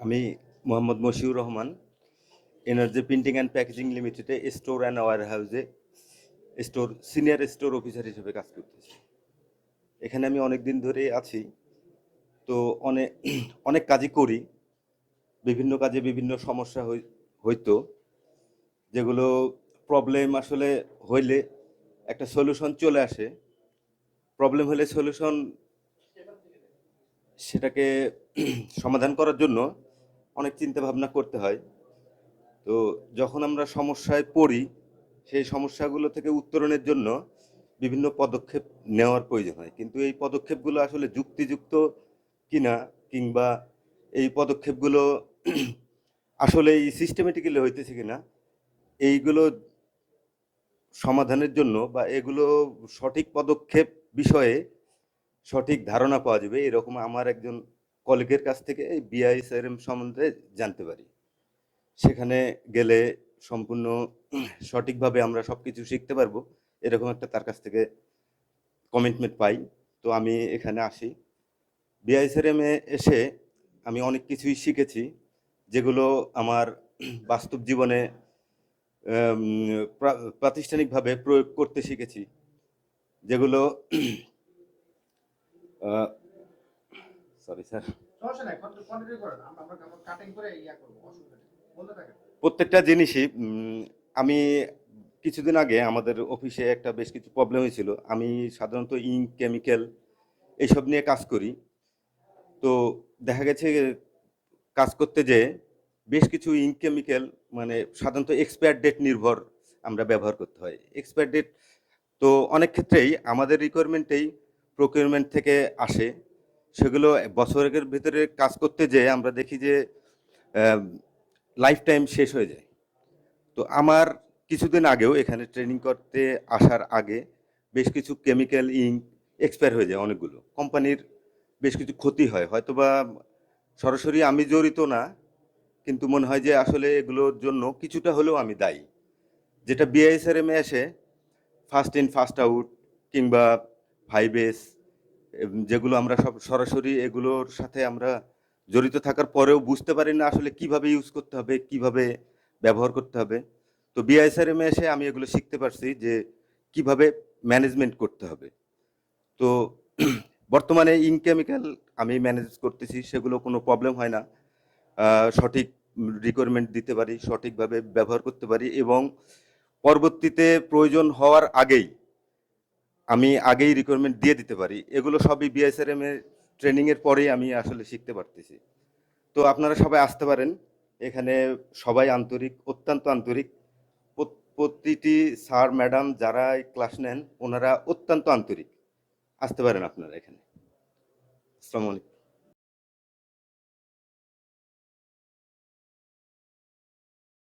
আমি Mohammad Mashiur Rahman, energy printing and packaging লিমিটেডে store and ware হাউসে সিনিয়র স্টোর অফিসার হিসেবে কাজ করতেছি। এখানে আমি অনেক দিন ধরে আছি। তো অনেক অনেক কাজই করি। বিভিন্ন কাজে বিভিন্ন সমস্যা হইতো, যেগুলো প্রবলেম আসলে হইলে একটা সলিউশন চলে আসে। প্রবলেম হলে সলিউশন সেটাকে সমাধান করার জন্য অনেক চিন্তা ভাবনা করতে হয়। তো যখন আমরা সমস্যায় পড়ি, সেই সমস্যাগুলো থেকে উত্তরণের জন্য বিভিন্ন পদক্ষেপ নেওয়ার প্রয়োজন হয়, কিন্তু এই পদক্ষেপগুলো আসলে যুক্তিযুক্ত কিনা, কিংবা এই পদক্ষেপগুলো আসলে এই সিস্টেমেটিক্যালি হইতেছে কিনা, এইগুলো সমাধানের জন্য বা এগুলো সঠিক পদক্ষেপ বিষয়ে সঠিক ধারণা পাওয়া যাবে এরকম আমার একজন কলিগের কাছ থেকে এই বিআইএসআরএম সম্বন্ধে জানতে পারি। সেখানে গেলে সম্পূর্ণ সঠিকভাবে আমরা সব কিছু শিখতে পারবো, এরকম একটা তার কাছ থেকে কমিটমেন্ট পাই। তো আমি এখানে আসি। বিআইএসআরএমে এসে আমি অনেক কিছুই শিখেছি, যেগুলো আমার বাস্তব জীবনে প্রাতিষ্ঠানিকভাবে প্রয়োগ করতে শিখেছি, যেগুলো সরি স্যার, প্রত্যেকটা জিনিসই আমি কিছুদিন আগে আমাদের অফিসে একটা বেশ কিছু প্রবলেম হয়েছিল। আমি সাধারণত ইঙ্ক, কেমিক্যাল এইসব নিয়ে কাজ করি। তো দেখা গেছে কাজ করতে যে বেশ কিছু ইঙ্ক, কেমিক্যাল মানে সাধারণত এক্সপায়ার ডেট নির্ভর আমরা ব্যবহার করতে হয়। এক্সপায়ার ডেট তো অনেক ক্ষেত্রেই আমাদের রিকোয়ারমেন্টেই প্রকিউরমেন্ট থেকে আসে। সেগুলো বছরের ভিতরে কাজ করতে যেয়ে আমরা দেখি যে লাইফ টাইম শেষ হয়ে যায়। তো আমার কিছুদিন আগেও এখানে ট্রেনিং করতে আসার আগে বেশ কিছু কেমিক্যাল ইঙ্ক এক্সপায়ার হয়ে যায়। অনেকগুলো কোম্পানির বেশ কিছু ক্ষতি হয়, হয়তোবা সরাসরি আমি জড়িত না, কিন্তু মনে হয় যে আসলে এগুলোর জন্য কিছুটা হলেও আমি দায়ী। যেটা বিআইএসআরএমে এসে ফার্স্ট ইন ফার্স্ট আউট কিংবা 5S, যেগুলো আমরা সব সরাসরি এগুলোর সাথে আমরা জড়িত থাকার পরেও বুঝতে পারি না আসলে কিভাবে ইউজ করতে হবে, কিভাবে ব্যবহার করতে হবে। তো বিআইএসআরএমে এসে আমি এগুলো শিখতে পারছি যে কিভাবে ম্যানেজমেন্ট করতে হবে। তো বর্তমানে ইনকেমিক্যাল আমি ম্যানেজ করতেছি, সেগুলো কোনো প্রবলেম হয় না। সঠিক রিকোয়ারমেন্ট দিতে পারি, সঠিকভাবে ব্যবহার করতে পারি, এবং পরবর্তীতে প্রয়োজন হওয়ার আমি আগেই রিকোয়ারমেন্ট দিয়ে দিতে পারি। এগুলো সবই বিআইএসআরএম এর ট্রেনিং এর পরেই আমি আসলে শিখতে পারতেছি। তো আপনারা সবাই আসতে পারেন। এখানে সবাই আন্তরিক, অত্যন্ত আন্তরিক। প্রতিটি স্যার ম্যাডাম যারা ক্লাস নেন ওনারা অত্যন্ত আন্তরিক। আসতে পারেন আপনারা এখানে। আসসালামু আলাইকুম।